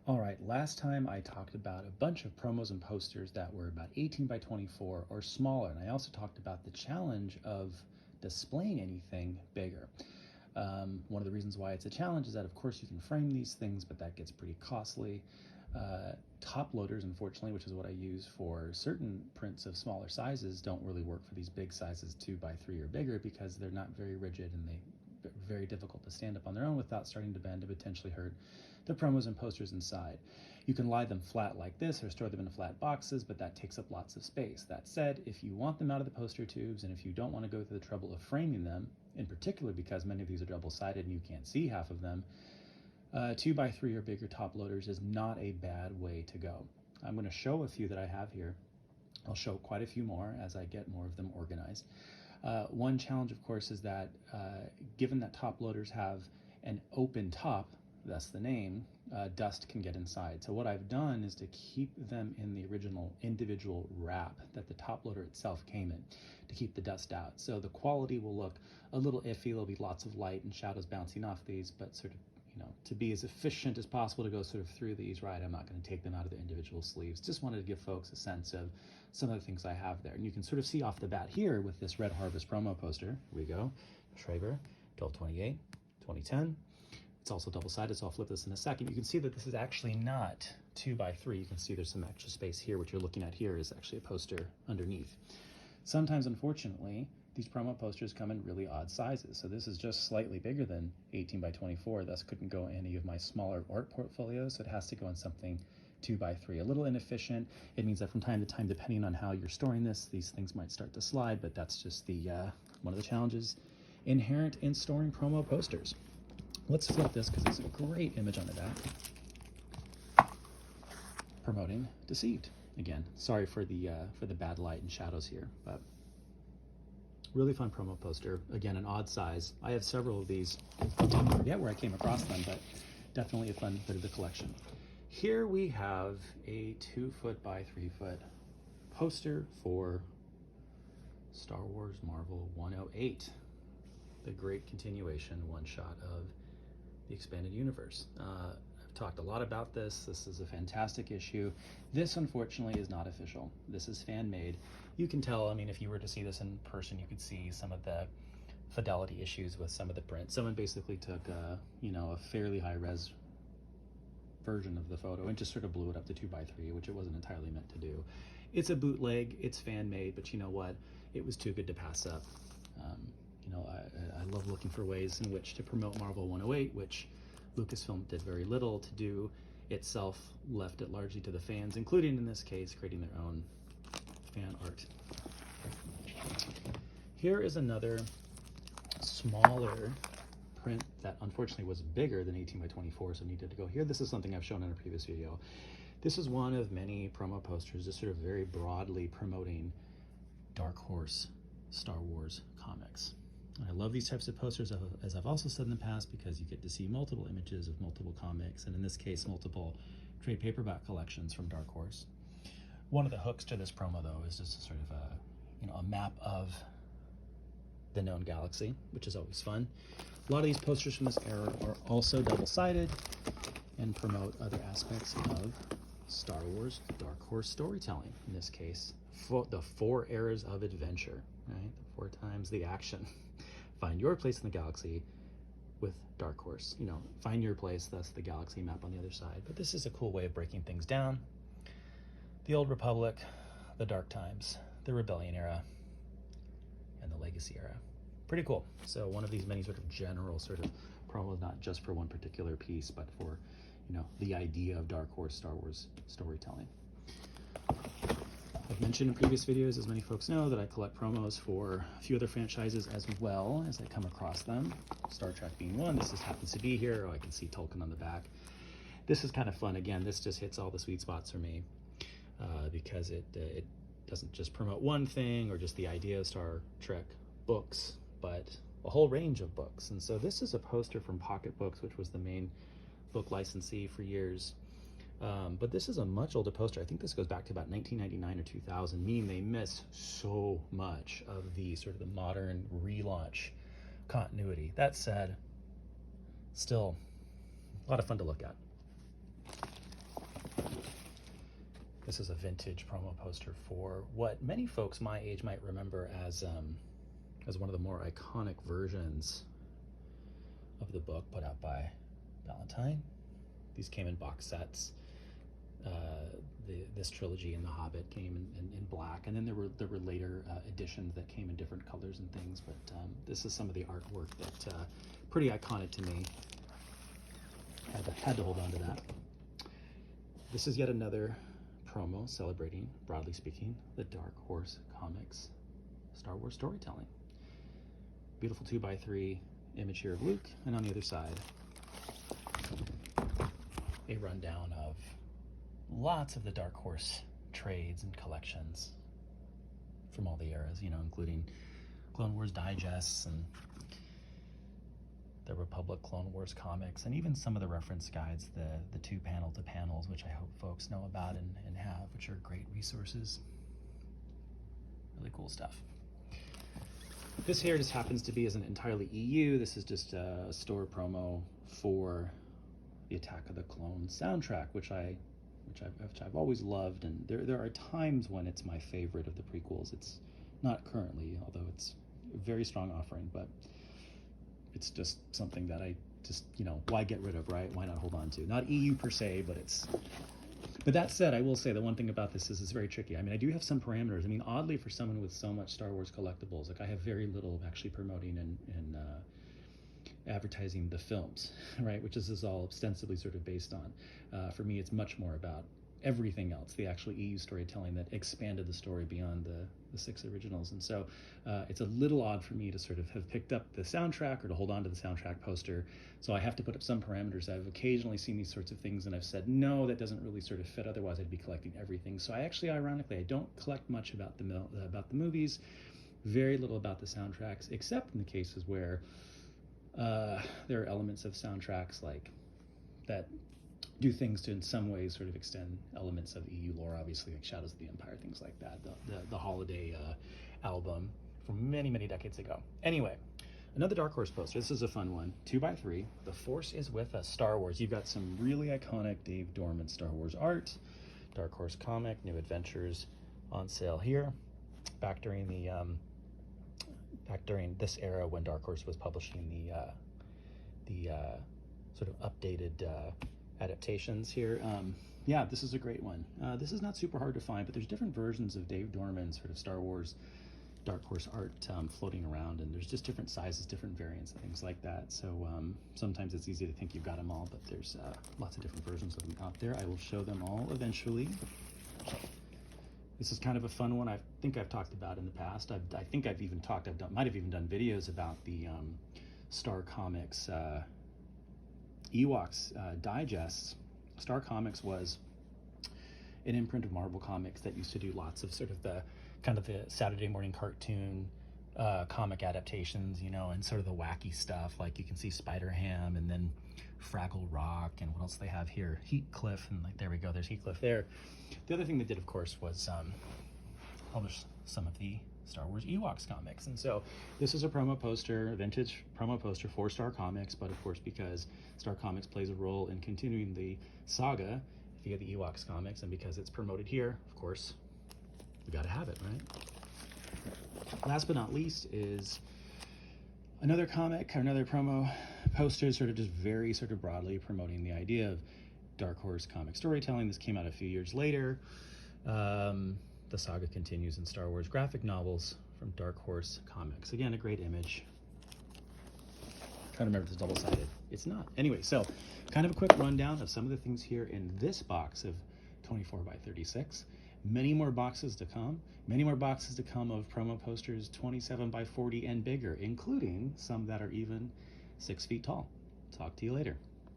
All right, last time I talked about a bunch of promos and posters that were about 18 by 24 or smaller, and I also talked about the challenge of displaying anything bigger. One of the reasons why it's a challenge is that, of course, you can frame these things, but that gets pretty costly. Top loaders, unfortunately, which is what I use for certain prints of smaller sizes, don't really work for these big sizes 2 by 3 or bigger because they're not very rigid and they're very difficult to stand up on their own without starting to bend and potentially hurt the promos and posters inside. You can lie them flat like this or store them in flat boxes, but that takes up lots of space. That said, if you want them out of the poster tubes and if you don't want to go through the trouble of framing them, in particular because many of these are double-sided and you can't see half of them, 2 by 3 or bigger top loaders is not a bad way to go. I'm going to show a few that I have here. I'll show quite a few more as I get more of them organized. One challenge, of course, is that given that top loaders have an open top, that's the name, dust can get inside. So what I've done is to keep them in the original individual wrap that the top loader itself came in to keep the dust out. So the quality will look a little iffy. There'll be lots of light and shadows bouncing off these, but sort of, to be as efficient as possible to go sort of through these, right, I'm not going to take them out of the individual sleeves. Just wanted to give folks a sense of some of the things I have there. And you can sort of see off the bat here with this Red Harvest promo poster. Here we go. Schrager, 1228, 2010. It's also double-sided, so I'll flip this in a second. You can see that this is actually not 2 by 3. You can see there's some extra space here. What you're looking at here is actually a poster underneath. Sometimes, unfortunately, these promo posters come in really odd sizes. So this is just slightly bigger than 18 by 24. Thus couldn't go in any of my smaller art portfolios. So it has to go in something 2 by 3. A little inefficient. It means that from time to time, depending on how you're storing this, these things might start to slide, but that's just the one of the challenges inherent in storing promo posters. Let's flip this because it's a great image on the back. Promoting Deceived. Again, sorry for the bad light and shadows here, but really fun promo poster. Again, an odd size. I have several of these. I forget where I came across them, but definitely a fun bit of the collection. Here we have a 2 foot by 3 foot poster for Star Wars Marvel 108, the great continuation one shot of the expanded universe. I've talked a lot about this. This is a fantastic issue. This, unfortunately, is not official. This is fan-made. You can tell, I mean, if you were to see this in person, you could see some of the fidelity issues with some of the print. Someone basically took, a fairly high-res version of the photo and just sort of blew it up to 2 by 3, which it wasn't entirely meant to do. It's a bootleg. It's fan-made, but you know what? It was too good to pass up. I love looking for ways in which to promote Marvel 108, which Lucasfilm did very little to do itself, left it largely to the fans, including in this case creating their own fan art. Here is another smaller print that unfortunately was bigger than 18 by 24, so needed to go here. This is something I've shown in a previous video. This is one of many promo posters, just sort of very broadly promoting Dark Horse Star Wars comics. And I love these types of posters, as I've also said in the past, because you get to see multiple images of multiple comics, and in this case, multiple trade paperback collections from Dark Horse. One of the hooks to this promo, though, is just sort of a map of the known galaxy, which is always fun. A lot of these posters from this era are also double-sided and promote other aspects of Star Wars Dark Horse storytelling. In this case, the 4 eras of adventure, right? The 4 times the action. Find your place in the galaxy with Dark Horse. Find your place, thus the galaxy map on the other side. But this is a cool way of breaking things down. The Old Republic, the Dark Times, the Rebellion era, and the Legacy era. Pretty cool. So one of these many sort of general sort of promos, not just for one particular piece, but for, the idea of Dark Horse Star Wars storytelling. I've mentioned in previous videos, as many folks know, that I collect promos for a few other franchises as well as I come across them. Star Trek being one. This just happens to be here. Oh, I can see Tolkien on the back. This is kind of fun. Again, this just hits all the sweet spots for me because it doesn't just promote one thing or just the idea of Star Trek books, but a whole range of books. And so this is a poster from Pocket Books, which was the main book licensee for years. But this is a much older poster. I think this goes back to about 1999 or 2000, meaning they missed so much of the sort of the modern relaunch continuity. That said, still a lot of fun to look at. This is a vintage promo poster for what many folks my age might remember as one of the more iconic versions of the book put out by Ballantine. These came in box sets. This trilogy in The Hobbit came in black, and then there were later editions that came in different colors and things. But this is some of the artwork that pretty iconic to me. Had to hold on to that. This is yet another promo celebrating, broadly speaking, the Dark Horse Comics Star Wars storytelling. Beautiful 2x3 image here of Luke, and on the other side, a rundown of lots of the Dark Horse trades and collections from all the eras, including Clone Wars digests and the Republic Clone Wars comics, and even some of the reference guides, the 2 panel to panels, which I hope folks know about and have, which are great resources. Really cool stuff. This here just happens to be as an entirely EU. This is just a store promo for the Attack of the Clones soundtrack, which I've always loved, and there are times when it's my favorite of the prequels. It's not currently, although it's a very strong offering, but it's just something that I just, why get rid of, right? Why not hold on to? Not EU per se, but that said, I will say the one thing about this is it's very tricky. I do have some parameters. Oddly, for someone with so much Star Wars collectibles, I have very little of actually promoting and advertising the films, right? Which this is all ostensibly sort of based on. For me, it's much more about everything else, the actual EU storytelling that expanded the story beyond the 6 originals. And so it's a little odd for me to sort of have picked up the soundtrack or to hold on to the soundtrack poster. So I have to put up some parameters. I've occasionally seen these sorts of things and I've said, no, that doesn't really sort of fit. Otherwise I'd be collecting everything. So ironically, I don't collect much about the movies, very little about the soundtracks, except in the cases where there are elements of soundtracks like that do things to in some ways sort of extend elements of EU lore, obviously, like Shadows of the Empire, things like that, the holiday album from many decades ago. Anyway, another Dark Horse poster. This is a fun one, 2x3. The Force is with us, Star Wars. You've got some really iconic Dave Dorman Star Wars art, Dark Horse comic, New Adventures on sale here. Back during this era when Dark Horse was publishing the sort of updated adaptations here. Yeah, this is a great one. This is not super hard to find, but there's different versions of Dave Dorman's sort of Star Wars Dark Horse art floating around, and there's just different sizes, different variants, and things like that. So sometimes it's easy to think you've got them all, but there's lots of different versions of them out there. I will show them all eventually. This is kind of a fun one. I think I've talked about in the past. I think I've even talked, might have even done videos about the Star Comics Ewoks digests. Star Comics was an imprint of Marvel Comics that used to do lots of sort of the kind of the Saturday morning cartoon comic adaptations, and sort of the wacky stuff. Like you can see Spider-Ham and then Fraggle Rock, and what else they have here? Heathcliff, and there we go, there's Heathcliff there. The other thing they did, of course, was publish some of the Star Wars Ewoks comics. And so this is a promo poster, a vintage promo poster for Star Comics, but of course because Star Comics plays a role in continuing the saga via the Ewoks comics, and because it's promoted here, of course, we got to have it, right? Last but not least is another comic, or another promo poster, sort of just very sort of broadly promoting the idea of Dark Horse comic storytelling. This came out a few years later. The saga continues in Star Wars graphic novels from Dark Horse Comics. Again, a great image. I'm trying to remember if it's double-sided. It's not. Anyway, so kind of a quick rundown of some of the things here in this box of 24x36. Many more boxes to come. Many more boxes to come of promo posters 27x40 and bigger, including some that are even 6 feet tall. Talk to you later.